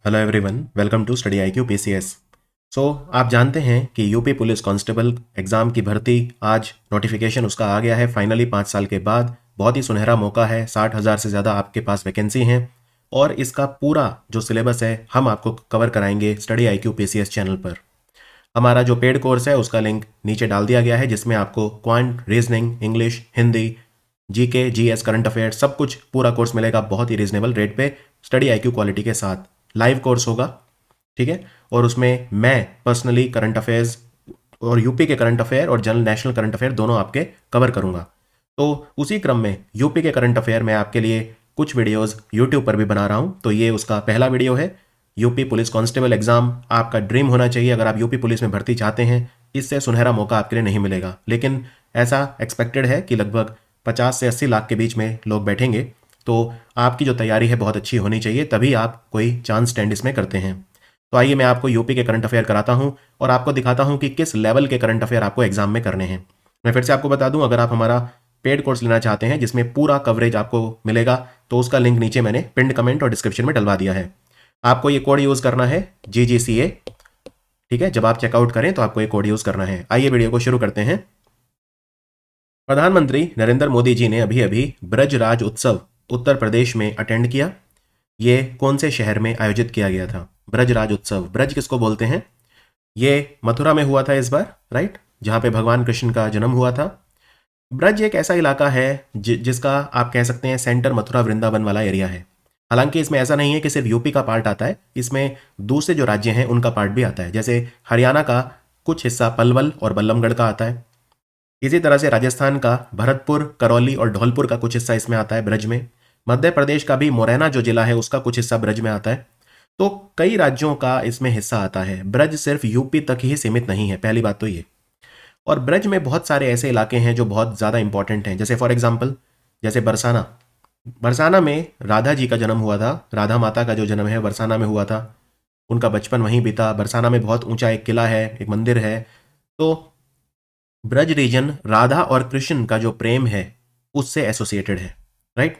Hello everyone, welcome to study IQ PCS। आप जानते हैं कि यूपी पुलिस कांस्टेबल एग्ज़ाम की भर्ती आज नोटिफिकेशन उसका आ गया है फाइनली 5 साल के बाद। बहुत ही सुनहरा मौका है, 60,000 से ज़्यादा आपके पास वैकेंसी हैं और इसका पूरा जो सिलेबस है हम आपको कवर कराएंगे स्टडी IQ PCS चैनल पर। हमारा जो पेड कोर्स है उसका लिंक नीचे डाल दिया गया है, जिसमें आपको quant, reasoning, English, Hindi, GK, GS, current affairs सब कुछ पूरा कोर्स मिलेगा बहुत ही रीजनेबल रेट पे स्टडी IQ क्वालिटी के साथ। लाइव कोर्स होगा, ठीक है। और उसमें मैं पर्सनली करंट अफेयर्स और यूपी के करंट अफेयर और जनरल नेशनल करंट अफेयर दोनों आपके कवर करूंगा। तो उसी क्रम में यूपी के करंट अफेयर मैं आपके लिए कुछ वीडियोस यूट्यूब पर भी बना रहा हूं। तो ये उसका पहला वीडियो है। यूपी पुलिस कांस्टेबल एग्जाम आपका ड्रीम होना चाहिए। अगर आप यूपी पुलिस में भर्ती चाहते हैं, इससे सुनहरा मौका आपके लिए नहीं मिलेगा, लेकिन ऐसा एक्सपेक्टेड है कि लगभग 50 से 80 लाख के बीच में लोग बैठेंगे। तो आपकी जो तैयारी है बहुत अच्छी होनी चाहिए, तभी आप कोई चांस स्टैंड इसमें करते हैं। तो आइए मैं आपको यूपी के करंट अफेयर कराता हूं और आपको दिखाता हूं कि किस लेवल के करंट अफेयर आपको एग्जाम में करने हैं। मैं फिर से आपको बता दूं, अगर आप हमारा पेड कोर्स लेना चाहते हैं जिसमें पूरा कवरेज आपको मिलेगा, तो उसका लिंक नीचे मैंने पिंड कमेंट और डिस्क्रिप्शन में डलवा दिया है। आपको ये कोड यूज करना है GGCA, ठीक है। जब आप चेकआउट करें तो आपको ये कोड यूज करना है। आइए वीडियो को शुरू करते हैं। प्रधानमंत्री नरेंद्र मोदी जी ने अभी अभी ब्रज राज उत्सव उत्तर प्रदेश में अटेंड किया। ये कौन से शहर में आयोजित किया गया था? ब्रज राज उत्सव। ब्रज किसको बोलते हैं? ये मथुरा में हुआ था इस बार, राइट, जहां पे भगवान कृष्ण का जन्म हुआ था। ब्रज एक ऐसा इलाका है जिसका आप कह सकते हैं सेंटर मथुरा वृंदावन वाला एरिया है। हालांकि इसमें ऐसा नहीं है कि सिर्फ यूपी का पार्ट आता है, इसमें दूसरे जो राज्य हैं उनका पार्ट भी आता है। जैसे हरियाणा का कुछ हिस्सा पलवल और बल्लमगढ़ का आता है। इसी तरह से राजस्थान का भरतपुर, करौली और धौलपुर का कुछ हिस्सा इसमें आता है ब्रज में। मध्य प्रदेश का भी मुरैना जो जिला है उसका कुछ हिस्सा ब्रज में आता है। तो कई राज्यों का इसमें हिस्सा आता है। ब्रज सिर्फ यूपी तक ही सीमित नहीं है, पहली बात तो ये। और ब्रज में बहुत सारे ऐसे इलाके हैं जो बहुत ज़्यादा इंपॉर्टेंट हैं। जैसे फॉर एग्जाम्पल, जैसे बरसाना। बरसाना में राधा जी का जन्म हुआ था। राधा माता का जो जन्म है बरसाना में हुआ था। उनका बचपन वहीं बीता। बरसाना में बहुत ऊंचा एक किला है, एक मंदिर है। तो ब्रज रीजन राधा और कृष्ण का जो प्रेम है उससे एसोसिएटेड है, राइट।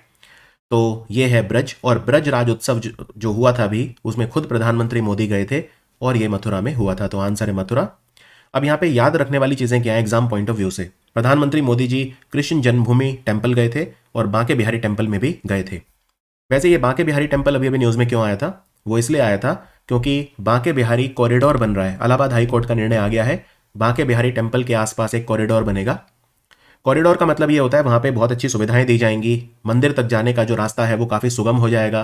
तो ये है ब्रज। और ब्रज राज उत्सव जो हुआ था अभी, उसमें खुद प्रधानमंत्री मोदी गए थे और ये मथुरा में हुआ था। तो आंसर है मथुरा। अब यहाँ पे याद रखने वाली चीजें क्या है एग्जाम पॉइंट ऑफ व्यू से? प्रधानमंत्री मोदी जी कृष्ण जन्मभूमि टेम्पल गए थे और बांके बिहारी टेम्पल में भी गए थे। वैसे ये बांके बिहारी टेम्पल अभी अभी न्यूज में क्यों आया था? वो इसलिए आया था क्योंकि बांके बिहारी कॉरिडोर बन रहा है। इलाहाबाद हाई कोर्ट का निर्णय आ गया है, बांके बिहारी टेम्पल के आसपास एक कॉरिडोर बनेगा। कॉरिडोर का मतलब ये होता है वहाँ पे बहुत अच्छी सुविधाएं दी जाएंगी। मंदिर तक जाने का जो रास्ता है वो काफ़ी सुगम हो जाएगा।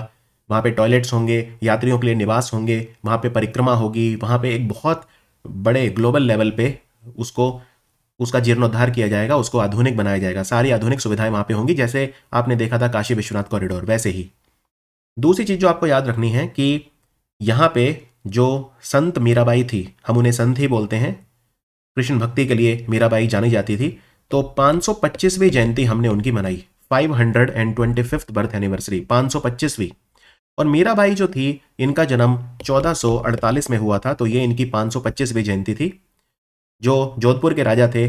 वहाँ पे टॉयलेट्स होंगे, यात्रियों के लिए निवास होंगे, वहाँ पे परिक्रमा होगी, वहाँ पे एक बहुत बड़े ग्लोबल लेवल पे उसको उसका जीर्णोद्धार किया जाएगा, उसको आधुनिक बनाया जाएगा। सारी आधुनिक सुविधाएं वहाँ पे होंगी, जैसे आपने देखा था काशी विश्वनाथ कॉरिडोर, वैसे ही। दूसरी चीज़ जो आपको याद रखनी है कि यहाँ पे जो संत मीराबाई थी, हम उन्हें संत ही बोलते हैं, कृष्ण भक्ति के लिए मीराबाई जानी जाती थी। तो 525वीं जयंती हमने उनकी मनाई, 525th बर्थ एनिवर्सरी, 525वीं। और मीराबाई जो थी, इनका जन्म 1448 में हुआ था, तो ये इनकी 525वीं जयंती थी। जो जोधपुर के राजा थे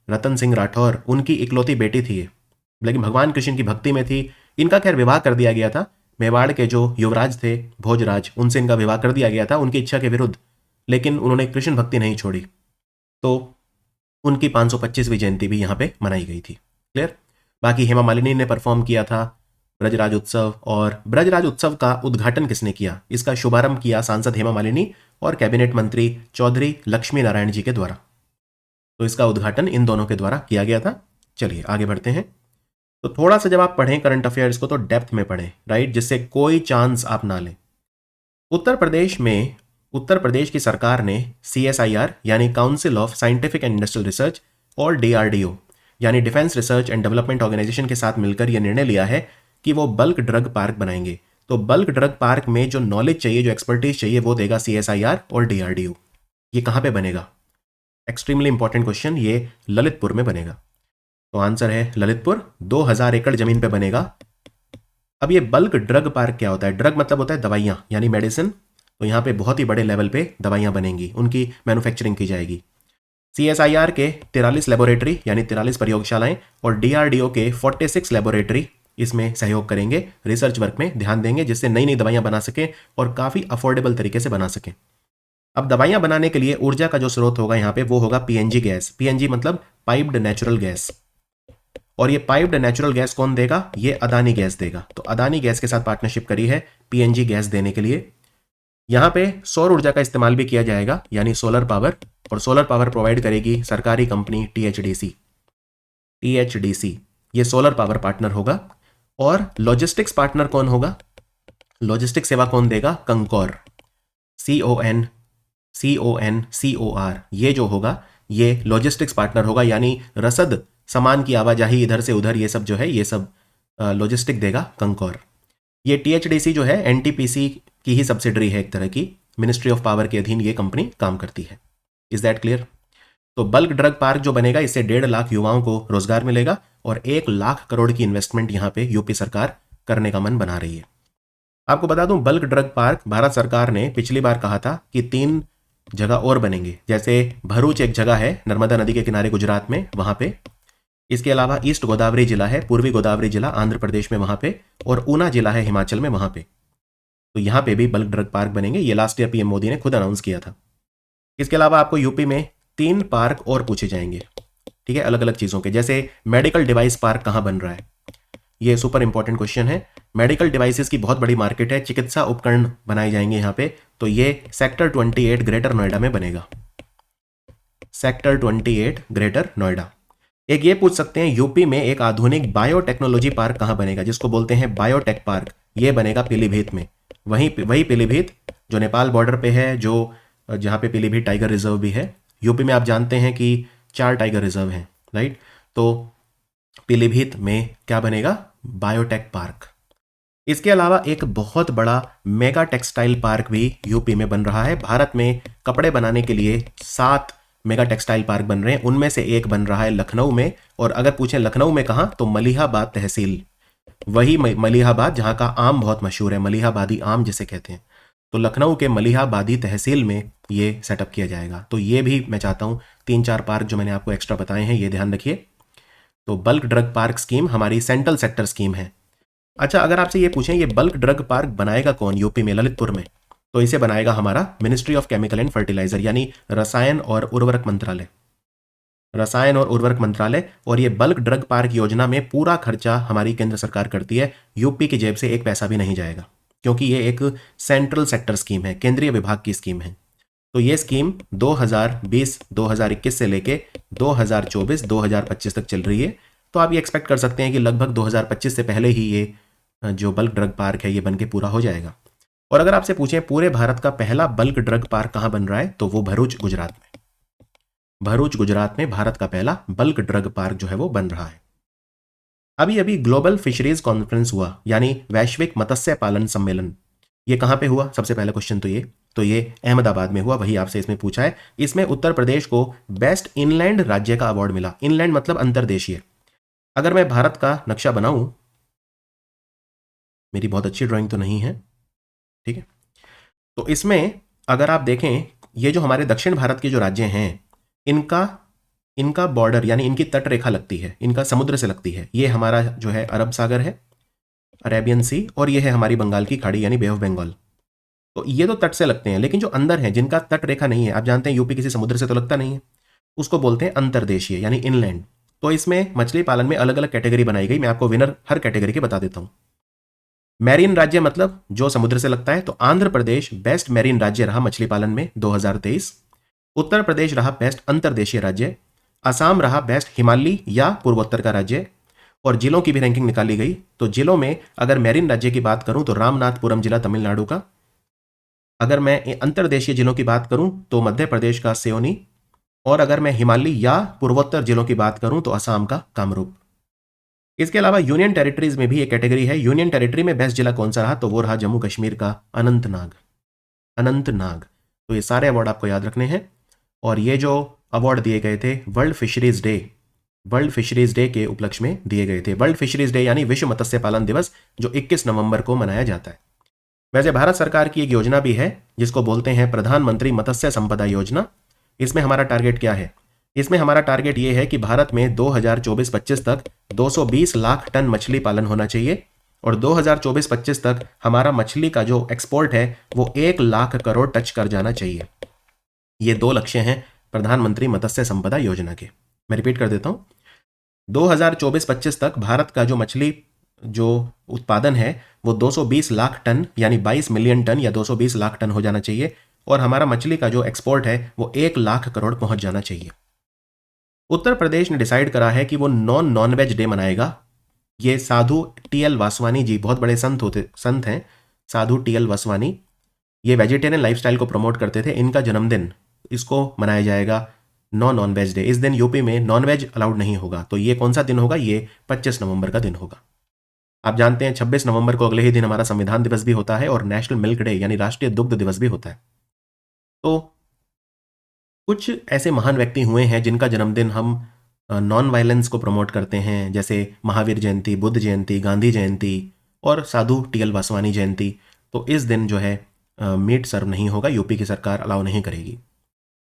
रतन सिंह राठौर, उनकी इकलौती बेटी थी ये, लेकिन भगवान कृष्ण की भक्ति में थी। इनका खैर विवाह कर दिया गया था। मेवाड़ के जो युवराज थे भोजराज, उनसे इनका विवाह कर दिया गया था उनकी इच्छा के विरुद्ध, लेकिन उन्होंने कृष्ण भक्ति नहीं छोड़ी। तो उनकी 525वीं जयंती भी यहाँ पे मनाई गई थी। क्लियर? बाकी हेमा मालिनी ने परफॉर्म किया था ब्रजराज उत्सव। और ब्रजराज उत्सव का उद्घाटन किसने किया? इसका शुभारंभ किया सांसद हेमा मालिनी और कैबिनेट मंत्री चौधरी लक्ष्मी नारायण जी के द्वारा। तो इसका उद्घाटन इन दोनों के द्वारा किया गया था। चलिए आगे बढ़ते हैं। तो थोड़ा सा जब आप पढ़ें करंट अफेयर्स को तो डेप्थ में पढ़ें, राइट, जिससे कोई चांस आप ना लें। उत्तर प्रदेश की सरकार ने CSIR यानी council of scientific and industrial research और DRDO यानी defence research and development organisation के साथ मिलकर यह निर्णय लिया है कि वो बल्क ड्रग पार्क बनाएंगे। तो बल्क ड्रग पार्क में जो नॉलेज चाहिए, जो एक्सपर्टीज चाहिए, वो देगा CSIR और DRDO। ये कहाँ पे बनेगा? Extremely important question. ये ललितपुर में बनेगा। तो आंसर है ललितपुर, 2000 एकड़ जमीन पे बनेगा। अब ये बल्क ड्रग पार्क क्या होता है? ड्रग मतलब होता है दवाइयां यानी मेडिसिन। तो यहाँ पे बहुत ही बड़े लेवल पे दवाइयां बनेंगी, उनकी मैन्युफैक्चरिंग की जाएगी। CSIR के 43 लेबोरेटरी यानी 43 प्रयोगशालाएं और DRDO के 46 लेबोरेटरी इसमें सहयोग करेंगे, रिसर्च वर्क में ध्यान देंगे, जिससे नई नई दवाइयां बना सकें और काफ़ी अफोर्डेबल तरीके से बना सकें। अब दवाइयां बनाने के लिए ऊर्जा का जो स्रोत होगा यहाँ पे वो होगा पीएनजी गैस। पीएनजी मतलब पाइप्ड नेचुरल गैस। और ये पाइप्ड नेचुरल गैस कौन देगा? ये अदानी गैस देगा। तो अदानी गैस के साथ पार्टनरशिप करी है पीएनजी गैस देने के लिए। यहाँ पे सौर ऊर्जा का इस्तेमाल भी किया जाएगा, यानी सोलर पावर, और सोलर पावर प्रोवाइड करेगी सरकारी कंपनी टीएचडीसी। टीएचडीसी ये सोलर पावर पार्टनर होगा। और लॉजिस्टिक्स पार्टनर कौन होगा? लॉजिस्टिक सेवा कौन देगा? कंकोर, CONCOR। ये जो होगा ये लॉजिस्टिक्स पार्टनर होगा, यानी रसद, सामान की आवाजाही इधर से उधर, ये सब जो है ये सब लॉजिस्टिक देगा कंकोर। ये टीएचडीसी जो है एनटीपीसी की ही सब्सिडरी है, एक तरह की मिनिस्ट्री ऑफ पावर के अधीन ये कंपनी काम करती है। Is that clear? तो बल्क ड्रग पार्क जो बनेगा इससे 1.5 लाख युवाओं को रोजगार मिलेगा और 1 लाख करोड़ की इन्वेस्टमेंट यहाँ पे यूपी सरकार करने का मन बना रही है। आपको बता दूं, बल्क ड्रग पार्क भारत सरकार ने पिछली बार कहा था कि 3 जगह और बनेंगे। जैसे भरूच एक जगह है नर्मदा नदी के किनारे गुजरात में, वहां पे। इसके अलावा ईस्ट गोदावरी जिला है, पूर्वी गोदावरी जिला आंध्र प्रदेश में, वहां पे। और ऊना जिला है हिमाचल में, वहां पे। तो यहां पे भी बल्क ड्रग पार्क बनेंगे। ये लास्ट ईयर पीएम मोदी ने खुद अनाउंस किया था। इसके अलावा आपको यूपी में 3 पार्क और पूछे जाएंगे, ठीक है, अलग अलग चीजों के। जैसे मेडिकल डिवाइस पार्क कहां बन रहा है, ये सुपर इंपॉर्टेंट क्वेश्चन है। मेडिकल डिवाइसेस की बहुत बड़ी मार्केट है, चिकित्सा उपकरण बनाए जाएंगे यहाँ पे। तो ये सेक्टर 28 ग्रेटर नोएडा में बनेगा। Sector 28 greater Noida. एक ये पूछ सकते हैं, यूपी में एक आधुनिक बायोटेक्नोलॉजी पार्क कहां बनेगा, जिसको बोलते हैं बायोटेक पार्क। ये बनेगा पीलीभीत में। वही पीलीभीत जो नेपाल बॉर्डर पे है, जो जहां पे पीलीभीत टाइगर रिजर्व भी है। यूपी में आप जानते हैं कि 4 टाइगर रिजर्व हैं, राइट? तो पीलीभीत में क्या बनेगा? Biotech park. इसके अलावा एक बहुत बड़ा मेगा टेक्सटाइल पार्क भी यूपी में बन रहा है। भारत में कपड़े बनाने के लिए 7 मेगा टेक्सटाइल पार्क बन रहे हैं, उनमें से एक बन रहा है लखनऊ में। और अगर पूछें लखनऊ में कहां, तो मलिहाबाद तहसील, वही मलिहाबाद जहां का आम बहुत मशहूर है, मलिहाबादी आम जिसे कहते हैं। तो लखनऊ के मलिहाबादी तहसील में ये सेटअप किया जाएगा। तो ये भी मैं चाहता हूं 3-4 पार्क जो मैंने आपको एक्स्ट्रा बताए हैं, ये ध्यान रखिए। तो बल्क ड्रग पार्क स्कीम हमारी सेंट्रल सेक्टर स्कीम है। अच्छा, अगर आपसे ये पूछें ये बल्क ड्रग पार्क बनाएगा कौन यूपी में, ललितपुर में, तो इसे बनाएगा हमारा ministry of chemical and fertiliser, यानी रसायन और उर्वरक मंत्रालय। रसायन और उर्वरक मंत्रालय। और ये बल्क ड्रग पार्क योजना में पूरा खर्चा हमारी केंद्र सरकार करती है। यूपी की जेब से एक पैसा भी नहीं जाएगा, क्योंकि ये एक सेंट्रल सेक्टर स्कीम है, केंद्रीय विभाग की स्कीम है। तो ये स्कीम 2020-2021 से लेके 2024-2025 तक चल रही है। तो आप ये एक्सपेक्ट कर सकते हैं कि लगभग 2025 से पहले ही ये जो बल्क ड्रग पार्क है ये बनके पूरा हो जाएगा। और अगर आपसे पूछें पूरे भारत का पहला बल्क ड्रग पार्क कहां बन रहा है, तो वो भरूच गुजरात में। भरूच गुजरात में भारत का पहला बल्क ड्रग पार्क जो है वो बन रहा है। अभी अभी ग्लोबल फिशरीज कॉन्फ्रेंस हुआ, यानी वैश्विक मत्स्य पालन सम्मेलन। ये कहां पे हुआ? सबसे पहला क्वेश्चन तो ये अहमदाबाद में हुआ। वही आपसे इसमें पूछा है। इसमें उत्तर प्रदेश को बेस्ट इनलैंड राज्य का अवार्ड मिला। इनलैंड मतलब अंतर्देशीय। अगर मैं भारत का नक्शा बनाऊं, मेरी बहुत अच्छी ड्राइंग तो नहीं है, ठीक है, तो इसमें अगर आप देखें, ये जो हमारे दक्षिण भारत के जो राज्य हैं, इनका बॉर्डर यानी इनकी तट रेखा लगती है, इनका समुद्र से लगती है। ये हमारा जो है अरब सागर है, अरेबियन सी, और ये है हमारी बंगाल की खाड़ी यानी बे ऑफ बंगाल। तो ये तो तट से लगते हैं, लेकिन जो अंदर है, जिनका तट रेखा नहीं है, आप जानते हैं यूपी किसी समुद्र से तो लगता नहीं है, उसको बोलते हैं अंतर्देशीय यानी इनलैंड। तो इसमें मछली पालन में अलग अलग कैटेगरी बनाई गई। मैं आपको विनर हर कैटेगरी के बता देता हूं। मैरीन राज्य मतलब जो समुद्र से लगता है, तो आंध्र प्रदेश बेस्ट मैरीन राज्य रहा मछली पालन में 2023। उत्तर प्रदेश रहा बेस्ट अंतर्देशीय राज्य। असम रहा बेस्ट हिमालयी या पूर्वोत्तर का राज्य। और जिलों की भी रैंकिंग निकाली गई। तो जिलों में अगर मैरीन राज्य की बात करूं तो रामनाथपुरम जिला तमिलनाडु का। अगर मैं अंतर्देशीय जिलों की बात करूं तो मध्य प्रदेश का सियोनी। और अगर मैं हिमालयी या पूर्वोत्तर जिलों की बात करूं तो असम का कामरूप। इसके अलावा यूनियन टेरिटरीज में भी एक कैटेगरी है। यूनियन टेरिटरी में बेस्ट जिला कौन सा रहा, तो वो रहा जम्मू कश्मीर का अनंतनाग। तो ये सारे अवार्ड आपको याद रखने हैं। और ये जो अवार्ड दिए गए थे वर्ल्ड फिशरीज डे के उपलक्ष्य में दिए गए थे। वर्ल्ड फिशरीज डे यानी विश्व मत्स्य पालन दिवस, जो 21 नवंबर को मनाया जाता है। वैसे भारत सरकार की एक योजना भी है जिसको बोलते हैं प्रधानमंत्री मत्स्य संपदा योजना। इसमें हमारा टारगेट क्या है? इसमें हमारा टारगेट ये है कि भारत में 2024-25 तक 220 लाख टन मछली पालन होना चाहिए और 2024-25 तक हमारा मछली का जो एक्सपोर्ट है वो 1 लाख करोड़ टच कर जाना चाहिए। ये 2 लक्ष्य हैं प्रधानमंत्री मत्स्य संपदा योजना के। मैं रिपीट कर देता हूं, 2024-25 तक भारत का जो मछली जो उत्पादन है वो 220 लाख टन यानी 22 मिलियन टन या 220 लाख टन हो जाना चाहिए और हमारा मछली का जो एक्सपोर्ट है वो 1 लाख करोड़ पहुंच जाना चाहिए। उत्तर प्रदेश ने डिसाइड करा है कि वो नॉन वेज डे मनाएगा। ये साधु टी.एल. वासवानी जी बहुत बड़े संत हैं, साधु टी.एल. वासवानी। ये वेजिटेरियन लाइफस्टाइल को प्रमोट करते थे। इनका जन्मदिन, इसको मनाया जाएगा नॉन वेज डे। इस दिन यूपी में नॉन वेज अलाउड नहीं होगा। तो ये कौन सा दिन होगा? ये 25 नवंबर का दिन होगा। आप जानते हैं 26 नवंबर को अगले ही दिन हमारा संविधान दिवस भी होता है और नेशनल मिल्क डे यानी राष्ट्रीय दुग्ध दिवस भी होता है। तो कुछ ऐसे महान व्यक्ति हुए हैं जिनका जन्मदिन हम नॉन वायलेंस को प्रमोट करते हैं, जैसे महावीर जयंती, बुद्ध जयंती, गांधी जयंती और साधु टी.एल. वासवानी जयंती। तो इस दिन जो है मीट सर्व नहीं होगा, यूपी की सरकार अलाउ नहीं करेगी।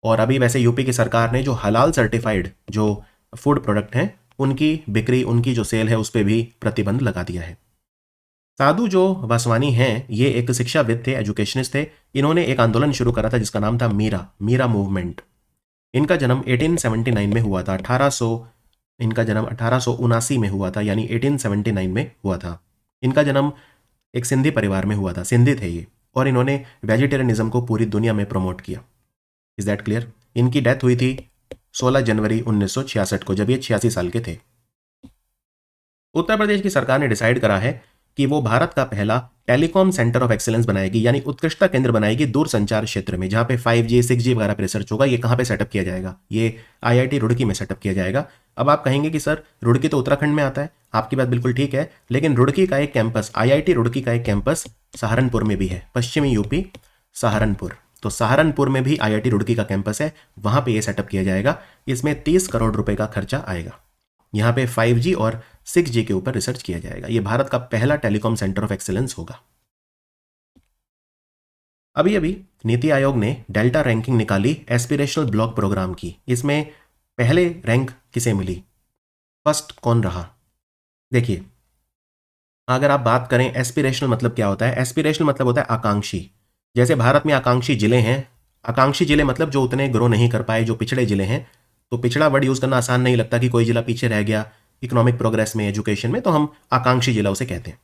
और अभी वैसे यूपी की सरकार ने जो हलाल सर्टिफाइड जो फूड प्रोडक्ट हैं उनकी बिक्री, उनकी जो सेल है उस पर भी प्रतिबंध लगा दिया है। साधु जो वासवानी हैं ये एक शिक्षाविद थे, एजुकेशनिस्ट थे। इन्होंने एक आंदोलन शुरू करा था जिसका नाम था मीरा मूवमेंट। इनका जन्म 1879 में हुआ था। इनका जन्म 1879 में हुआ था, यानी 1879 में हुआ था। इनका जन्म एक सिंधी परिवार में हुआ था, सिंधी थे ये, और इन्होंने वेजिटेरियनिज्म को पूरी दुनिया में प्रमोट किया। Is that clear? इनकी डेथ हुई थी 16 जनवरी 1966 को, जब ये 86 साल के थे। उत्तर प्रदेश की सरकार ने डिसाइड करा है कि वो भारत का पहला टेलीकॉम सेंटर ऑफ एक्सीलेंस बनाएगी, यानी उत्कृष्टता केंद्र बनाएगी दूर संचार क्षेत्र में, जहां पे 5G 6G वगैरह पे रिसर्च होगा। ये कहां पे सेटअप किया जाएगा? ये IIT रुड़की में सेटअप किया जाएगा। अब आप कहेंगे कि सर रुड़की तो उत्तराखंड में आता है। आपकी बात बिल्कुल ठीक है, लेकिन रुड़की का एक कैंपस, IIT रुड़की का एक कैंपस सहारनपुर में भी है, पश्चिमी यूपी सहारनपुर। तो सहारनपुर में भी IIT रुड़की का कैंपस है, वहां पे ये सेटअप किया जाएगा। इसमें 30 करोड़ रुपए का खर्चा आएगा। यहाँ पे 5G और 6G के ऊपर रिसर्च किया जाएगा। ये भारत का पहला टेलीकॉम सेंटर ऑफ एक्सीलेंस होगा। अभी अभी नीति आयोग ने डेल्टा रैंकिंग निकाली एस्पिरेशनल ब्लॉक प्रोग्राम की। इसमें पहले रैंक किसे मिली, फर्स्ट कौन रहा? देखिए, अगर आप बात करें एस्पिरेशनल मतलब क्या होता है? एस्पिरेशनल मतलब होता है आकांक्षी। जैसे भारत में आकांक्षी जिले हैं, आकांक्षी जिले मतलब जो उतने ग्रो नहीं कर पाए, जो पिछड़े जिले हैं। तो पिछड़ा वर्ड यूज करना आसान नहीं लगता कि कोई जिला पीछे रह गया इकोनॉमिक प्रोग्रेस में, एजुकेशन में, तो हम आकांक्षी जिला उसे कहते हैं।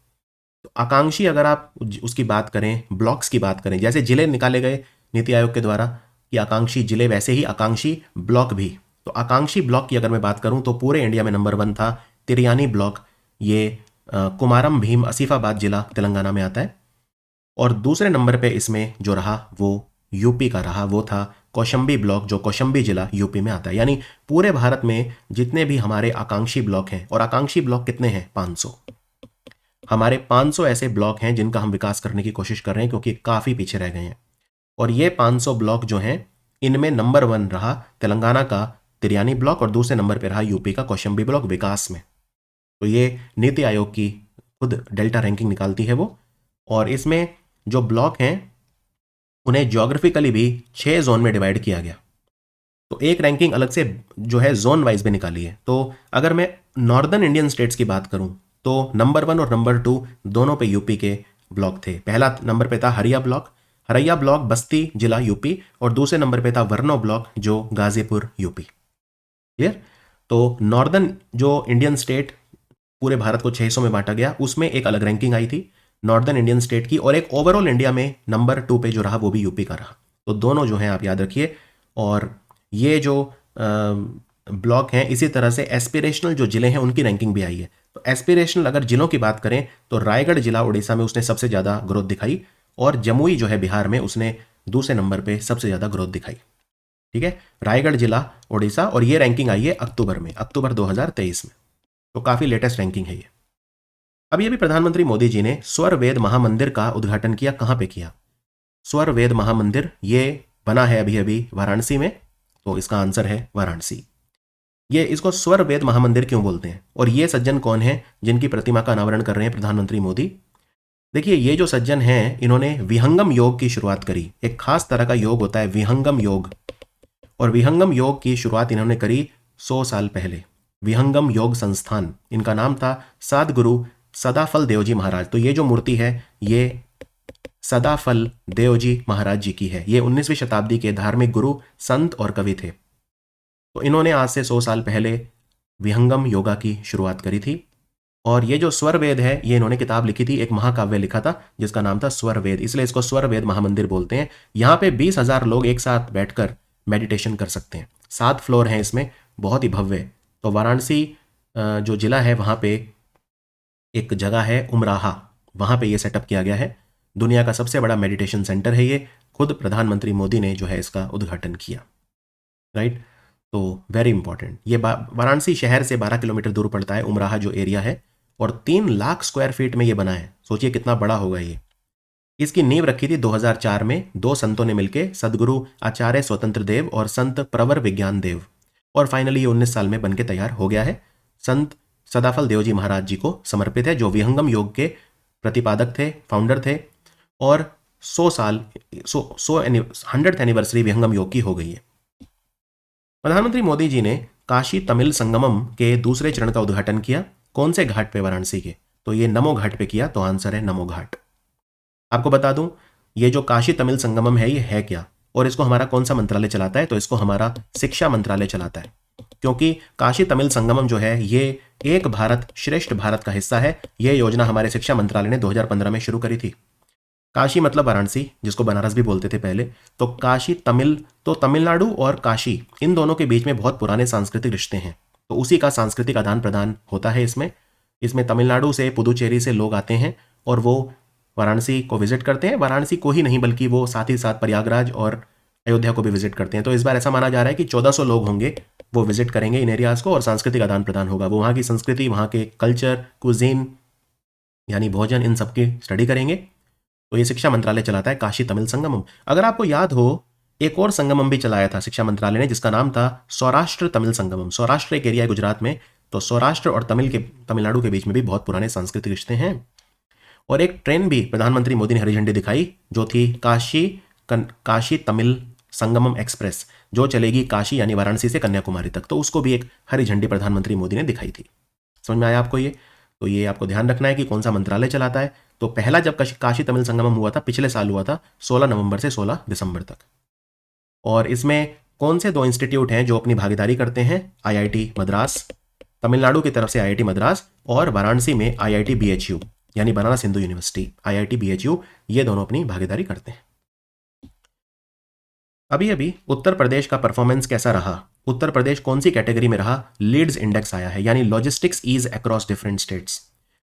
तो आकांक्षी अगर आप उसकी बात करें, ब्लॉक्स की बात करें, जैसे जिले निकाले गए नीति आयोग के द्वारा कि आकांक्षी जिले, वैसे ही आकांक्षी ब्लॉक भी। तो आकांक्षी ब्लॉक की अगर मैं बात करूं तो पूरे इंडिया में नंबर 1 था तिरयानी ब्लॉक। ये कुमारम भीम आसिफाबाद जिला तेलंगाना में आता है। और दूसरे नंबर पे इसमें जो रहा वो यूपी का रहा, वो था कौशंबी ब्लॉक, जो कौशंबी जिला यूपी में आता है। यानी पूरे भारत में जितने भी हमारे आकांक्षी ब्लॉक हैं, और आकांक्षी ब्लॉक कितने हैं? 500। हमारे 500 ऐसे ब्लॉक हैं जिनका हम विकास करने की कोशिश कर रहे हैं, क्योंकि काफी पीछे रह गए हैं। और ये 500 ब्लॉक जो हैं, इनमें नंबर 1 रहा तेलंगाना का तिरयानी ब्लॉक और दूसरे नंबर पर रहा यूपी का कौशंबी ब्लॉक विकास में। तो ये नीति आयोग की खुद डेल्टा रैंकिंग निकालती है वो। और इसमें जो ब्लॉक हैं उन्हें ज्योग्राफिकली भी 6 जोन में डिवाइड किया गया। तो एक रैंकिंग अलग से जो है जोन वाइज भी निकाली है। तो अगर मैं नॉर्दर्न इंडियन स्टेट्स की बात करूं तो नंबर 1 और नंबर 2 दोनों पे यूपी के ब्लॉक थे। पहला नंबर पे था हरैया ब्लॉक बस्ती जिला यूपी, और दूसरे नंबर पे था वर्नो ब्लॉक जो गाजीपुर यूपी। क्लियर? तो नॉर्दर्न जो इंडियन स्टेट पूरे भारत को 600 में बांटा गया, उसमें एक अलग रैंकिंग आई थी नॉर्दर्न इंडियन स्टेट की, और एक ओवरऑल इंडिया में नंबर 2 पे जो रहा वो भी यूपी का रहा। तो दोनों जो हैं आप याद रखिए। और ये जो ब्लॉक हैं, इसी तरह से एस्पिरेशनल जो जिले हैं उनकी रैंकिंग भी आई है। तो एस्पिरेशनल अगर जिलों की बात करें तो रायगढ़ जिला उड़ीसा में उसने सबसे ज़्यादा ग्रोथ दिखाई, और जमुई जो है बिहार में उसने दूसरे नंबर पर सबसे ज़्यादा ग्रोथ दिखाई। ठीक है, रायगढ़ जिला उड़ीसा, और ये रैंकिंग आई है अक्टूबर 2023 में। तो काफ़ी लेटेस्ट रैंकिंग है ये। अभी प्रधानमंत्री मोदी जी ने स्वर वेद महामंदिर का उद्घाटन किया। कहां पे किया? स्वर वेद महामंदिर ये बना है अभी वाराणसी में। तो इसका आंसर है वाराणसी। ये इसको स्वर वेद महामंदिर क्यों बोलते हैं, और ये सज्जन कौन है जिनकी प्रतिमा का अनावरण कर रहे हैं प्रधानमंत्री मोदी? देखिए, ये जो सज्जन हैं इन्होंने विहंगम योग की शुरुआत करी। एक खास तरह का योग होता है विहंगम योग, और विहंगम योग की शुरुआत इन्होंने करी 100 साल पहले। विहंगम योग संस्थान, इनका नाम था सद्गुरु सदाफल देवजी महाराज। तो ये जो मूर्ति है ये सदाफल देवजी महाराज जी की है। ये 19वीं शताब्दी के धार्मिक गुरु, संत और कवि थे। तो इन्होंने आज से 100 साल पहले विहंगम योगा की शुरुआत करी थी। और ये जो स्वर वेद है, ये इन्होंने किताब लिखी थी, एक महाकाव्य लिखा था जिसका नाम था स्वर वेद, इसलिए इसको स्वर वेद महामंदिर बोलते हैं। यहाँ पे 20,000 लोग एक साथ बैठकर मेडिटेशन कर सकते हैं। 7 फ्लोर हैं इसमें, बहुत ही भव्य। तो वाराणसी जो जिला है वहाँ पे एक जगह है उमराहा, वहाँ पे ये सेटअप किया गया है। दुनिया का सबसे बड़ा मेडिटेशन सेंटर है ये। खुद प्रधानमंत्री मोदी ने जो है इसका उद्घाटन किया, राइट। तो वेरी इंपॉर्टेंट। ये वाराणसी शहर से 12 किलोमीटर दूर पड़ता है उमराहा जो एरिया है, और 3 लाख स्क्वायर फीट में ये बना है। सोचिए कितना बड़ा होगा ये। इसकी नींव रखी थी 2004 में 2 संतों ने मिलकर, सदगुरु आचार्य स्वतंत्र देव और संत प्रवर विज्ञान देव। और फाइनली ये 19 साल में बनके तैयार हो गया है। संत सदाफल देवजी महाराज जी को समर्पित है, जो विहंगम योग के प्रतिपादक थे, फाउंडर थे। और 100th एनिवर्सरी विहंगम योग की हो गई है। प्रधानमंत्री मोदी जी ने काशी तमिल संगमम के दूसरे चरण का उद्घाटन किया। कौन से घाट पे? वाराणसी के। तो ये नमो घाट पे किया, तो आंसर है नमो घाट। आपको बता दूं, ये जो काशी तमिल संगमम है ये है क्या, और इसको हमारा कौन सा मंत्रालय चलाता है? तो इसको हमारा शिक्षा मंत्रालय चलाता है, क्योंकि काशी तमिल संगमम जो है ये एक भारत श्रेष्ठ भारत का हिस्सा है। ये योजना हमारे शिक्षा मंत्रालय ने 2015 में शुरू करी थी। काशी मतलब वाराणसी, जिसको बनारस भी बोलते थे पहले। तो काशी तमिल, तो तमिलनाडु और काशी, इन दोनों के बीच में बहुत पुराने सांस्कृतिक रिश्ते हैं, तो उसी का सांस्कृतिक आदान प्रदान होता है इसमें तमिलनाडु से, पुदुचेरी से लोग आते हैं और वो वाराणसी को विजिट करते हैं। वाराणसी को ही नहीं बल्कि वो साथ ही साथ प्रयागराज और अयोध्या को भी विजिट करते हैं। तो इस बार ऐसा माना जा रहा है कि 1400 लोग होंगे, वो विजिट करेंगे इन एरियाज़ को, और सांस्कृतिक आदान प्रदान होगा। वो वहाँ की संस्कृति, वहाँ के कल्चर, कुजीन यानी भोजन, इन सब की स्टडी करेंगे। तो ये शिक्षा मंत्रालय चलाता है काशी तमिल संगमम। अगर आपको याद हो, एक और संगमम भी चलाया था शिक्षा मंत्रालय ने, जिसका नाम था सौराष्ट्र तमिल संगमम। सौराष्ट्र एक एरिया है गुजरात में, तो सौराष्ट्र और तमिलनाडु के बीच में भी बहुत पुराने सांस्कृतिक रिश्ते हैं। और एक ट्रेन भी प्रधानमंत्री मोदी ने हरी झंडी दिखाई, जो थी काशी तमिल संगमम एक्सप्रेस, जो चलेगी काशी यानी वाराणसी से कन्याकुमारी तक। तो उसको भी एक हरी झंडी प्रधानमंत्री मोदी ने दिखाई थी। समझ में आया आपको ये? तो ये आपको ध्यान रखना है कि कौन सा मंत्रालय चलाता है। तो पहला जब काशी तमिल संगमम हुआ था, पिछले साल हुआ था, 16 नवंबर से 16 दिसंबर तक। और इसमें कौन से 2 इंस्टीट्यूट हैं जो अपनी भागीदारी करते हैं? IIT मद्रास, तमिलनाडु की तरफ से IIT मद्रास, और वाराणसी में IIT BHU यानी Banaras Hindu university, IIT BHU, ये दोनों अपनी भागीदारी करते हैं। अभी उत्तर प्रदेश का परफॉर्मेंस कैसा रहा? उत्तर प्रदेश कौन सी कैटेगरी में रहा? लीड्स इंडेक्स आया है, यानी logistics ease across different states.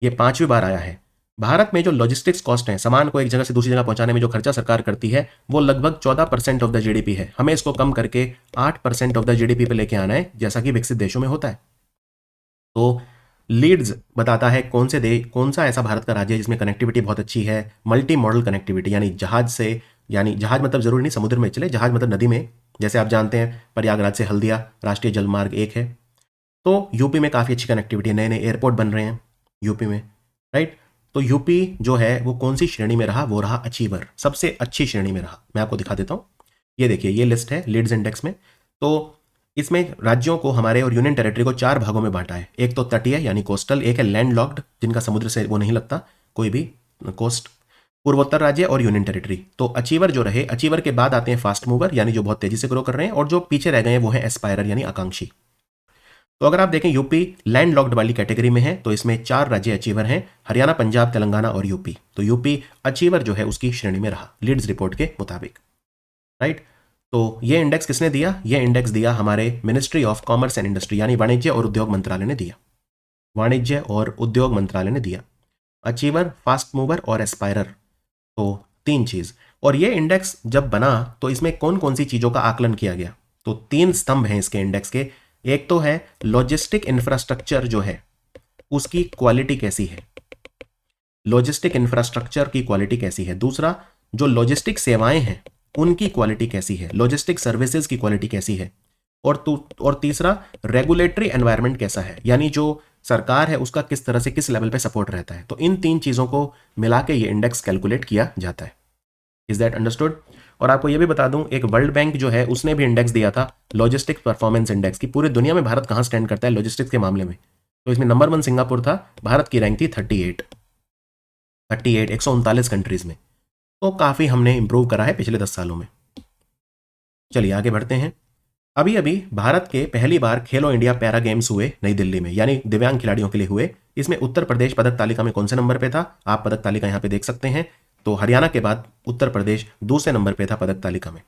ये 5वीं बार आया है। भारत में जो लॉजिस्टिक्स कॉस्ट है, सामान को एक जगह से दूसरी जगह पहुंचाने में जो खर्चा सरकार करती है, वो लगभग 14% ऑफ द GDP है। हमें इसको कम करके 8% ऑफ द GDP पे लेके आना है, जैसा कि विकसित देशों में होता है। तो लीड्स बताता है कौन सा ऐसा भारत का राज्य है जिसमें कनेक्टिविटी बहुत अच्छी है, मल्टी मॉडल कनेक्टिविटी, यानी जहाज मतलब जरूरी नहीं समुद्र में चले, जहाज मतलब नदी में। जैसे आप जानते हैं प्रयागराज से हल्दिया राष्ट्रीय जलमार्ग 1 है। तो यूपी में काफ़ी अच्छी कनेक्टिविटी है, नए नए एयरपोर्ट बन रहे हैं यूपी में, राइट। तो यूपी जो है वो कौन सी श्रेणी में रहा? वो रहा अचीवर, सबसे अच्छी श्रेणी में रहा। मैं आपको दिखा देता हूँ, ये देखिए, ये लिस्ट है लीड्स इंडेक्स में। तो इसमें राज्यों को, हमारे और यूनियन टेरिटरी को 4 भागों में बांटा है। एक तो तटीय यानी कोस्टल, एक है लैंड लॉक्ड जिनका समुद्र से वो नहीं लगता कोई भी कोस्ट, पूर्वोत्तर राज्य और यूनियन टेरिटरी। तो अचीवर जो रहे, अचीवर के बाद आते हैं फास्ट मूवर यानी जो बहुत तेजी से ग्रो कर रहे हैं, और जो पीछे रह गए हैं वो है एस्पायरर यानी आकांक्षी। तो अगर आप देखें यूपी लैंड लॉक्ड वाली कैटेगरी में है, तो इसमें 4 राज्य अचीवर हैं, हरियाणा, पंजाब, तेलंगाना और यूपी। तो यूपी अचीवर जो है उसकी श्रेणी में रहा लीड्स रिपोर्ट के मुताबिक, राइट। तो ये इंडेक्स किसने दिया? ये इंडेक्स दिया हमारे ministry of commerce and industry यानी वाणिज्य और उद्योग मंत्रालय ने दिया। वाणिज्य और उद्योग मंत्रालय ने दिया अचीवर, फास्ट मूवर और एस्पायरर, तो 3 चीज। और ये इंडेक्स जब बना तो इसमें कौन कौन सी चीजों का आकलन किया गया? तो 3 स्तंभ हैं इसके इंडेक्स के। एक तो है लॉजिस्टिक इंफ्रास्ट्रक्चर जो है उसकी क्वालिटी कैसी है, लॉजिस्टिक इंफ्रास्ट्रक्चर की क्वालिटी कैसी है। दूसरा, जो लॉजिस्टिक सेवाएं हैं उनकी क्वालिटी कैसी है, लॉजिस्टिक सर्विसेज की क्वालिटी कैसी है। और तीसरा, रेगुलेटरी एनवायरनमेंट कैसा है, यानी जो सरकार है उसका किस तरह से, किस लेवल पे सपोर्ट रहता है। तो इन 3 चीजों को मिला के ये इंडेक्स कैलकुलेट किया जाता है। Is that understood? और आपको ये भी बता दूं, एक वर्ल्ड बैंक जो है उसने भी इंडेक्स दिया था, लॉजिस्टिक्स परफॉर्मेंस इंडेक्स, की पूरी दुनिया में भारत कहाँ स्टैंड करता है लॉजिस्टिक्स के मामले में। तो इसमें नंबर 1 सिंगापुर था, भारत की रैंक थी 38 139 कंट्रीज में। तो काफ़ी हमने इंप्रूव करा है पिछले 10 सालों में। चलिए आगे बढ़ते हैं। अभी अभी भारत के पहली बार खेलो इंडिया पैरा गेम्स हुए नई दिल्ली में, यानी दिव्यांग खिलाड़ियों के लिए हुए। इसमें उत्तर प्रदेश पदक तालिका में कौन से नंबर पे था? आप पदक तालिका यहाँ पे देख सकते हैं। तो हरियाणा के बाद उत्तर प्रदेश दूसरे नंबर पे था पदक तालिका में।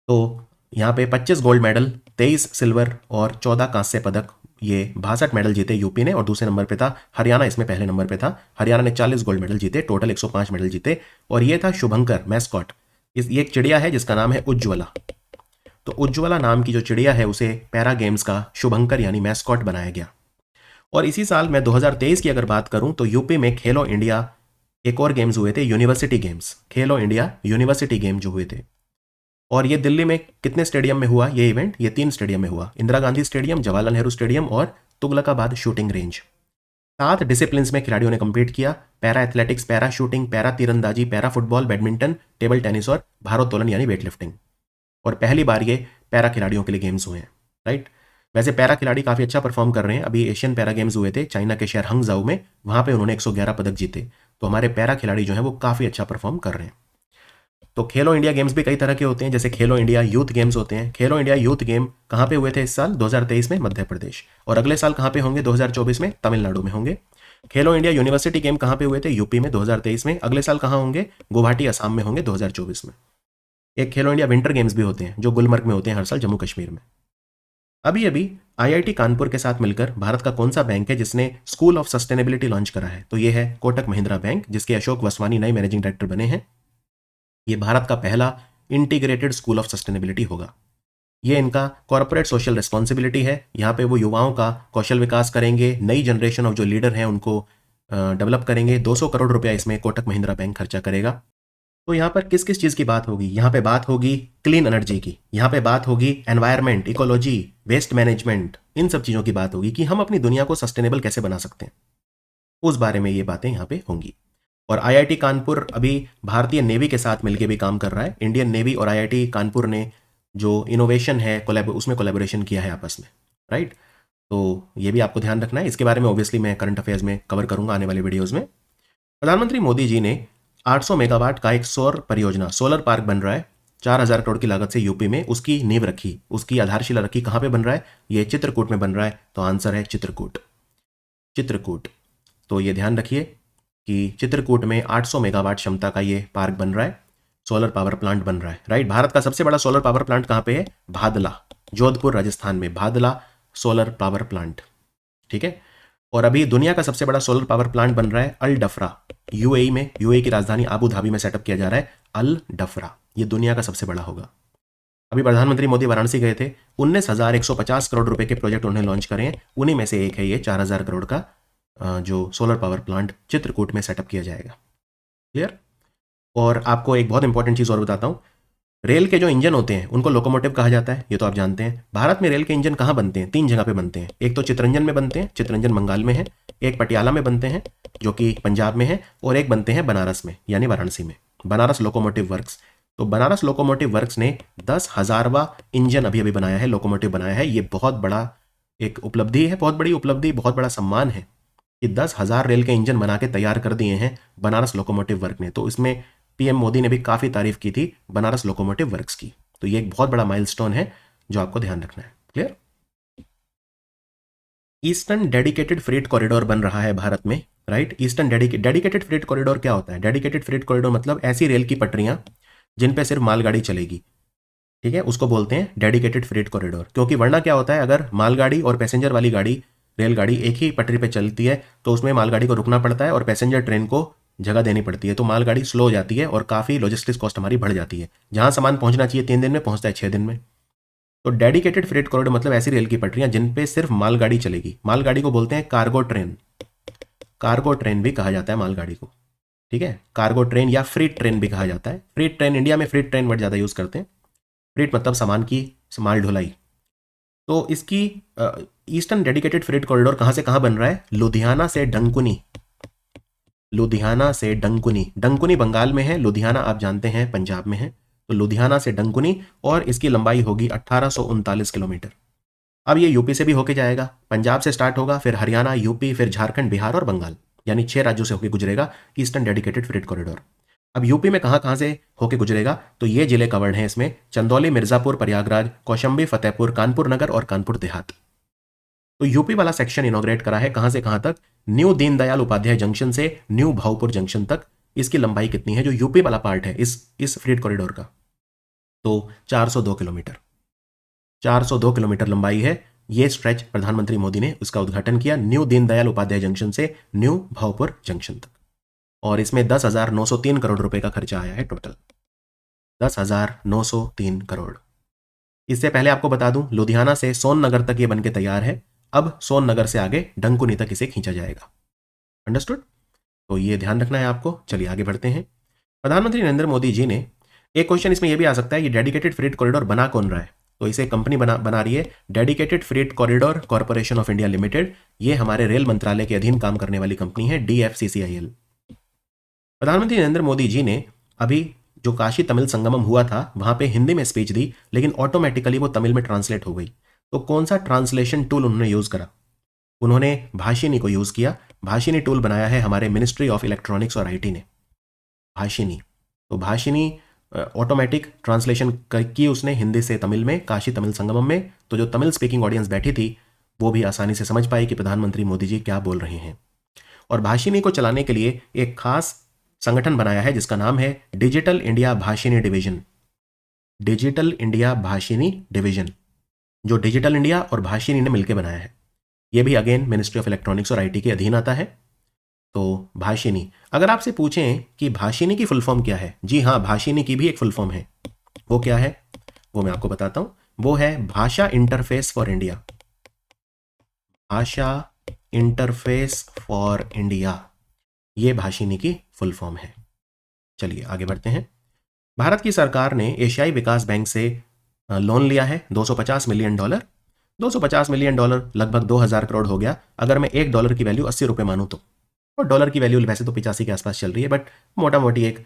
तो यहाँ पे 25 गोल्ड मेडल, 23 सिल्वर और 14 कांस्य पदक, ये 62 मेडल जीते यूपी ने, और दूसरे नंबर पे था हरियाणा, इसमें पहले नंबर पे था। हरियाणा ने 40 गोल्ड मेडल जीते, टोटल 105 मेडल जीते। और ये था शुभंकर मैस्कॉट। ये एक चिड़िया है जिसका नाम है उज्ज्वला। तो उज्ज्वला नाम की जो चिड़िया है उसे पैरा गेम्स का शुभंकर यानी मैस्कॉट बनाया गया। और इसी साल मैं 2023 की अगर बात करूं तो यूपी में खेलो इंडिया एक और गेम्स हुए थे, यूनिवर्सिटी गेम्स, खेलो इंडिया यूनिवर्सिटी गेम जो हुए थे। और ये दिल्ली में कितने स्टेडियम में हुआ ये इवेंट? ये 3 स्टेडियम में हुआ, इंदिरा गांधी स्टेडियम, जवाहरलाल नेहरू स्टेडियम और तुगलकाबाद शूटिंग रेंज। 7 डिसिप्लिन्स में खिलाड़ियों ने कम्पीट किया, para athletics, para shooting, para तीरंदाजी, para football, badminton, table tennis और भारोत्तोलन यानी वेट लिफ्टिंग। और पहली बार ये पैरा खिलाड़ियों के लिए गेम्स हुए हैं, राइट। वैसे पैरा खिलाड़ी काफ़ी अच्छा परफॉर्म कर रहे हैं। अभी एशियन पैरा गेम्स हुए थे चाइना के शहर हंगजाऊ में, वहाँ पे उन्होंने 111 पदक जीते। तो हमारे पैरा खिलाड़ी जो हैं वो काफ़ी अच्छा परफॉर्म कर रहे हैं। तो खेलो इंडिया गेम्स भी कई तरह के होते हैं, जैसे खेलो इंडिया यूथ गेम्स होते हैं। खेलो इंडिया यूथ गेम कहाँ पे हुए थे इस साल? 2023 में मध्य प्रदेश। और अगले साल कहाँ पे होंगे? 2024 में तमिलनाडु में होंगे। खेलो इंडिया यूनिवर्सिटी गेम कहाँ पे हुए थे? यूपी में 2023 में। अगले साल कहाँ होंगे? गुवाहाटी असम में होंगे 2024 में। एक खेलो इंडिया विंटर गेम्स भी होते हैं जो गुलमर्ग में होते हैं हर साल, जम्मू कश्मीर में। अभी अभी आईआईटी कानपुर के साथ मिलकर भारत का कौन सा बैंक है जिसने स्कूल ऑफ सस्टेनेबिलिटी लॉन्च करा है? तो ये है कोटक महिंद्रा बैंक, जिसके अशोक वसवानी नए मैनेजिंग डायरेक्टर बने हैं। ये भारत का पहला इंटीग्रेटेड स्कूल ऑफ सस्टेनेबिलिटी होगा। ये इनका कॉर्पोरेट सोशल रिस्पॉन्सिबिलिटी है। यहाँ पे वो युवाओं का कौशल विकास करेंगे, नई जनरेशन ऑफ जो लीडर हैं उनको डेवलप करेंगे। 200 करोड़ रुपया इसमें कोटक महिंद्रा बैंक खर्चा करेगा। तो यहाँ पर किस किस चीज़ की बात होगी? यहाँ पे बात होगी क्लीन एनर्जी की, यहाँ पे बात होगी एनवायरनमेंट, इकोलॉजी, वेस्ट मैनेजमेंट, इन सब चीज़ों की बात होगी कि हम अपनी दुनिया को सस्टेनेबल कैसे बना सकते हैं, उस बारे में ये बातें यहाँ पे होंगी। और आईआईटी कानपुर अभी भारतीय नेवी के साथ मिलकर भी काम कर रहा है। इंडियन नेवी और आईआईटी कानपुर ने जो इनोवेशन है उसमें कोलैबोरेशन किया है आपस में, राइट। तो ये भी आपको ध्यान रखना है। इसके बारे में ऑब्वियसली मैं करंट अफेयर्स में कवर करूंगा आने वाले वीडियोज़ में। प्रधानमंत्री मोदी जी ने 800 मेगावाट का एक सौर परियोजना, सोलर पार्क बन रहा है 4000 करोड़ की लागत से यूपी में, उसकी नींव रखी, उसकी आधारशिला रखी। कहाँ पे बन रहा है? ये चित्रकूट में बन रहा है। तो आंसर है चित्रकूट। चित्रकूट। तो ये ध्यान रखिए कि चित्रकूट में 800 मेगावाट क्षमता का ये पार्क बन रहा है, सोलर पावर प्लांट बन रहा है, राइट। भारत का सबसे बड़ा सोलर पावर प्लांट कहाँ पे है? भादला, जोधपुर राजस्थान में, भादला सोलर पावर प्लांट, ठीक है। और अभी दुनिया का सबसे बड़ा सोलर पावर प्लांट बन रहा है अल डफरा, यूएई में, यूएई की राजधानी आबू धाबी में सेटअप किया जा रहा है अल डफरा। ये दुनिया का सबसे बड़ा होगा। अभी प्रधानमंत्री मोदी वाराणसी गए थे, 19,150 करोड़ रुपए के प्रोजेक्ट उन्होंने लॉन्च करे हैं। उन्हीं में से एक है ये 4000 करोड़ का जो सोलर पावर प्लांट चित्रकूट में सेटअप किया जाएगा। क्लियर? और आपको एक बहुत इंपॉर्टेंट चीज़ और बताता हूँ, रेल के जो इंजन होते हैं उनको लोकोमोटिव कहा जाता है, ये तो आप जानते हैं। भारत में रेल के इंजन कहाँ बनते हैं? 3 जगह पे बनते हैं। एक तो चितरंजन में बनते हैं, चितरंजन बंगाल में है। एक पटियाला में बनते हैं जो कि पंजाब में है। और एक बनते हैं बनारस में, यानी वाराणसी में, बनारस लोकोमोटिव वर्क्स। तो बनारस लोकोमोटिव वर्क्स ने 10,000वां इंजन अभी अभी बनाया है, लोकोमोटिव बनाया है। ये बहुत बड़ा एक उपलब्धि है, बहुत बड़ी उपलब्धि, बहुत बड़ा सम्मान है कि 10,000 रेल के इंजन बना के तैयार कर दिए हैं बनारस लोकोमोटिव वर्क ने। तो इसमें पीएम मोदी ने भी काफ़ी तारीफ की थी बनारस लोकोमोटिव वर्क्स की। तो ये एक बहुत बड़ा माइलस्टोन है जो आपको ध्यान रखना है। Clear? Eastern dedicated freight corridor बन रहा है भारत में, right. Eastern dedicated freight corridor क्या होता है? डेडिकेटेड फ्रेट कॉरिडोर मतलब ऐसी रेल की पटरियां जिन पे सिर्फ मालगाड़ी चलेगी, ठीक है, उसको बोलते हैं डेडिकेटेड फ्रेट कॉरिडोर। क्योंकि वरना क्या होता है, अगर मालगाड़ी और पैसेंजर वाली गाड़ी, रेलगाड़ी एक ही पटरी पे चलती है तो उसमें मालगाड़ी को रुकना पड़ता है और पैसेंजर ट्रेन को जगह देनी पड़ती है। तो मालगाड़ी स्लो हो जाती है और काफ़ी लॉजिस्टिक्स कॉस्ट हमारी बढ़ जाती है। जहाँ सामान पहुँचना चाहिए 3 दिन में, पहुँचता है 6 दिन में। तो डेडिकेटेड फ्रेट कॉरिडोर मतलब ऐसी रेल की पटरियां जिन पे सिर्फ मालगाड़ी चलेगी। मालगाड़ी को बोलते हैं कार्गो ट्रेन। कार्गो ट्रेन भी कहा जाता है मालगाड़ी को, ठीक है। कार्गो ट्रेन या फ्रीट ट्रेन भी कहा जाता है। फ्रीट ट्रेन, इंडिया में फ्रीट ट्रेन वर्ड ज़्यादा यूज़ करते हैं। फ्रीट मतलब सामान की माल ढुलाई। तो इसकी ईस्टर्न डेडिकेटेड फ्रेट कॉरिडोर कहाँ से कहाँ बन रहा है? लुधियाना से डंकुनी, लुधियाना से डंकुनी, डंकुनी बंगाल में है, लुधियाना आप जानते हैं पंजाब में है, तो लुधियाना से डंकुनी, और इसकी लंबाई होगी 1839 किलोमीटर। अब ये यूपी से भी होके जाएगा, पंजाब से स्टार्ट होगा, फिर हरियाणा, यूपी, फिर झारखंड, बिहार और बंगाल, यानी 6 राज्यों से होकर गुजरेगा ईस्टर्न डेडिकेटेड फ्रेट कॉरिडोर। अब यूपी में कहाँ से होके गुजरेगा, तो ये जिले कवर्ड हैं इसमें: चंदौली, मिर्जापुर, प्रयागराज, कौशंबी, फतेहपुर, कानपुर नगर और कानपुर देहात। तो यूपी वाला सेक्शन इनॉग्रेट करा है कहां से कहां तक, न्यू दीनदयाल उपाध्याय जंक्शन से न्यू भाऊपुर जंक्शन तक। इसकी लंबाई कितनी है, जो यूपी वाला पार्ट है इस फ्रेट कॉरिडोर का, तो 402 किलोमीटर, 402 किलोमीटर लंबाई है। ये स्ट्रेच प्रधानमंत्री मोदी ने उसका उद्घाटन किया, न्यू दीनदयाल उपाध्याय जंक्शन से न्यू भाऊपुर जंक्शन तक। और इसमें 10,903 करोड़ रुपए का खर्चा आया है टोटल, 10,903 करोड़। इससे पहले आपको बता दूं, लुधियाना से सोननगर तक ये बनके तैयार है, अब सोननगर से आगे डंकुनी तक इसे खींचा जाएगा। अंडरस्टूड? तो ये ध्यान रखना है आपको। चलिए आगे बढ़ते हैं। प्रधानमंत्री नरेंद्र मोदी जी ने, एक क्वेश्चन इसमें यह भी आ सकता है, ये डेडिकेटेड फ्रेट कॉरिडोर बना कौन रहा है, तो इसे कंपनी बना रही है dedicated freight corridor corporation of India limited. ये हमारे रेल मंत्रालय के अधीन काम करने वाली कंपनी है, DFCCIL। प्रधानमंत्री नरेंद्र मोदी जी ने अभी जो काशी तमिल संगमम हुआ था वहां पे हिंदी में स्पीच दी, लेकिन ऑटोमेटिकली वो तमिल में ट्रांसलेट हो गई। तो कौन सा ट्रांसलेशन टूल उन्होंने यूज करा, उन्होंने भाषिनी को यूज किया। भाषिनी टूल बनाया है हमारे मिनिस्ट्री ऑफ इलेक्ट्रॉनिक्स और IT ने, भाषिनी। तो भाषिनी ऑटोमेटिक ट्रांसलेशन की उसने हिंदी से तमिल में काशी तमिल संगमम में, तो जो तमिल स्पीकिंग ऑडियंस बैठी थी वो भी आसानी से समझ पाई कि प्रधानमंत्री मोदी जी क्या बोल रहे हैं। और भाषिनी को चलाने के लिए एक खास संगठन बनाया है जिसका नाम है digital India Bhashini division, digital India Bhashini division, जो डिजिटल इंडिया और भाषिनी ने मिलकर बनाया है। यह भी अगेन मिनिस्ट्री ऑफ इलेक्ट्रॉनिक्स और IT के अधीन आता है। तो भाषिनी, अगर आपसे पूछें कि भाषिनी की फुल फॉर्म क्या है, जी हाँ, भाषिनी की भी एक फुल फॉर्म है। वो क्या है, वो मैं आपको बताता हूं। वो है भाषा इंटरफेस फॉर इंडिया, भाषा इंटरफेस फॉर इंडिया, ये भाषिनी की फुल फॉर्म है। चलिए आगे बढ़ते हैं। भारत की सरकार ने एशियाई विकास बैंक से लोन लिया है $250 मिलियन। $250 मिलियन लगभग 2000 करोड़ हो गया, अगर मैं $1 की वैल्यू 80 रुपये मानूं तो, और डॉलर की वैल्यू वैसे तो 85 के आसपास चल रही है, बट मोटा मोटी एक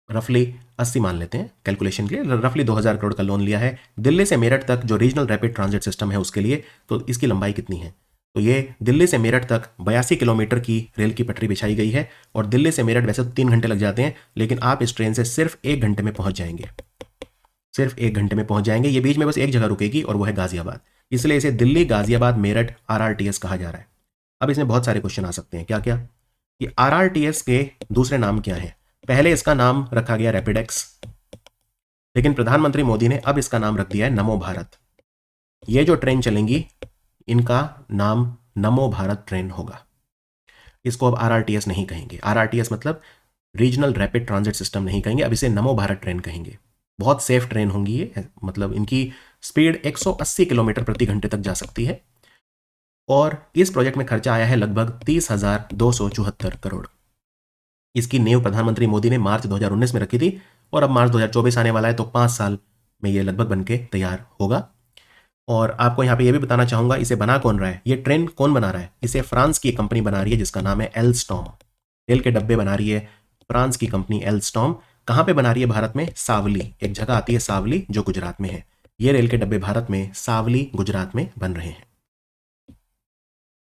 रफली 80 मान लेते हैं कैलकुलेशन के लिए। रफली 2000 करोड़ का लोन लिया है दिल्ली से मेरठ तक, जो रीजनल रैपिड ट्रांजिट सिस्टम है उसके लिए। तो इसकी लंबाई कितनी है, तो ये दिल्ली से मेरठ तक 82 किलोमीटर की रेल की पटरी बिछाई गई है। और दिल्ली से मेरठ वैसे तो 3 घंटे लग जाते हैं, लेकिन आप इस ट्रेन से सिर्फ 1 घंटे में पहुंच जाएंगे, सिर्फ 1 घंटे में पहुंच जाएंगे। ये बीच में बस एक जगह रुकेगी और वो है गाजियाबाद, इसलिए इसे दिल्ली गाजियाबाद मेरठ RRTS कहा जा रहा है। अब इसमें बहुत सारे क्वेश्चन आ सकते हैं, क्या क्या, कि RRTS के दूसरे नाम क्या है। पहले इसका नाम रखा गया रैपिडेक्स, लेकिन प्रधानमंत्री मोदी ने अब इसका नाम रख दिया है नमो भारत। ये जो ट्रेन चलेंगी इनका नाम नमो भारत ट्रेन होगा। इसको अब RRTS नहीं कहेंगे, RRTS मतलब रीजनल रैपिड ट्रांजिट सिस्टम नहीं कहेंगे, अब इसे नमो भारत ट्रेन कहेंगे। बहुत सेफ ट्रेन होंगी ये, मतलब इनकी स्पीड 180 किलोमीटर प्रति घंटे तक जा सकती है। और इस प्रोजेक्ट में खर्चा आया है लगभग 30,274 करोड़। इसकी नींव प्रधानमंत्री मोदी ने मार्च 2019 में रखी थी, और अब मार्च 2024 आने वाला है, तो 5 साल में ये लगभग बनके तैयार होगा। और आपको यहाँ पे ये भी बताना चाहूंगा, इसे बना कौन रहा है, ये ट्रेन कौन बना रहा है, इसे फ्रांस की कंपनी बना रही है जिसका नाम है एल्स्टॉम। रेल के डब्बे बना रही है फ्रांस की कंपनी एल्स्टॉम। कहाँ पे बना रही है, भारत में सावली, एक जगह आती है सावली जो गुजरात में है। ये रेल के डब्बे भारत में सावली गुजरात में बन रहे हैं।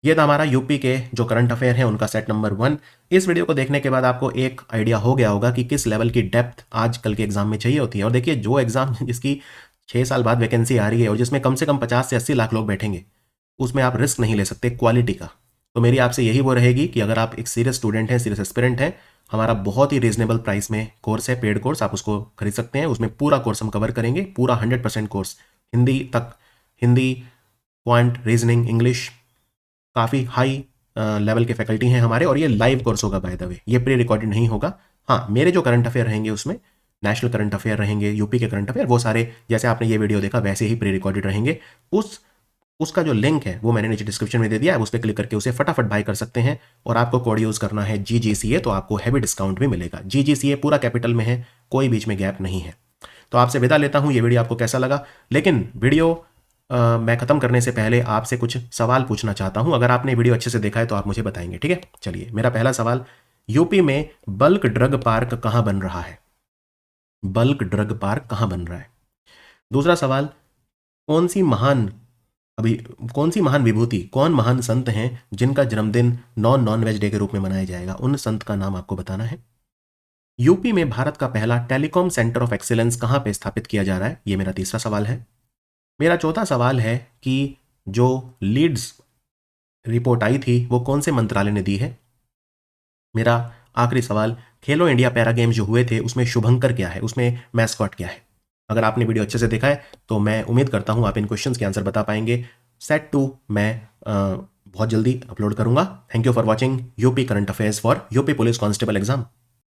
ये था हमारा यूपी के जो करंट अफेयर है उनका सेट नंबर 1। इस वीडियो को देखने के बाद आपको एक आइडिया हो गया होगा कि किस लेवल की डेप्थ आजकल के एग्जाम में चाहिए होती है। और देखिए, जो एग्जाम जिसकी 6 साल बाद वैकेंसी आ रही है और जिसमें कम से कम 50 से 80 लाख लोग बैठेंगे, उसमें आप रिस्क नहीं ले सकते क्वालिटी का। तो मेरी आपसे यही वो रहेगी कि अगर आप एक सीरियस स्टूडेंट हैं, सीरियस एस्पिरेंट हैं, हमारा बहुत ही रीजनेबल प्राइस में कोर्स है, पेड कोर्स, आप उसको खरीद सकते हैं। उसमें पूरा कोर्स हम कवर करेंगे, पूरा 100% कोर्स हिंदी तक, हिंदी, क्वांट, रीजनिंग, इंग्लिश, काफ़ी हाई लेवल के फैकल्टी हैं हमारे। और ये लाइव कोर्स होगा बाय द वे, ये प्री रिकॉर्डेड नहीं होगा। हाँ, मेरे जो करंट अफेयर रहेंगे उसमें नेशनल करंट अफेयर रहेंगे, यूपी के करंट अफेयर, वो सारे जैसे आपने ये वीडियो देखा वैसे ही प्री रिकॉर्डेड रहेंगे। उसका जो लिंक है वो मैंने नीचे डिस्क्रिप्शन में दे दिया है, उस पर क्लिक करके उसे फटाफट बाय कर सकते हैं। और आपको कोड यूज़ करना है GGCA, तो आपको हैवी डिस्काउंट भी मिलेगा। GGCA पूरा कैपिटल में है, कोई बीच में गैप नहीं है। तो आपसे विदा लेता हूँ। ये वीडियो आपको कैसा लगा, लेकिन वीडियो मैं ख़त्म करने से पहले आपसे कुछ सवाल पूछना चाहता हूँ। अगर आपने वीडियो अच्छे से देखा है तो आप मुझे बताएंगे, ठीक है। चलिए, मेरा पहला सवाल यूपी में बल्क ड्रग पार्क कहाँ बन रहा है? बल्क ड्रग पार्क कहाँ बन रहा है? दूसरा सवाल, कौन सी महान अभी कौन सी महान विभूति, कौन महान संत हैं जिनका जन्मदिन नॉन वेज डे के रूप में मनाया जाएगा? उन संत का नाम आपको बताना है। यूपी में भारत का पहला टेलीकॉम सेंटर ऑफ एक्सीलेंस कहाँ पे स्थापित किया जा रहा है? ये मेरा तीसरा सवाल है। मेरा चौथा सवाल है कि जो लीड्स रिपोर्ट आई थी वो कौन से मंत्रालय ने दी है? मेरा आखिरी सवाल, खेलो इंडिया पैरा गेम्स जो हुए थे उसमें शुभंकर क्या है, उसमें मैस्कॉट क्या है? अगर आपने वीडियो अच्छे से देखा है तो मैं उम्मीद करता हूं आप इन क्वेश्चंस के आंसर बता पाएंगे। सेट 2 मैं बहुत जल्दी अपलोड करूंगा। Thank you for watching UP current affairs for UP police constable exam.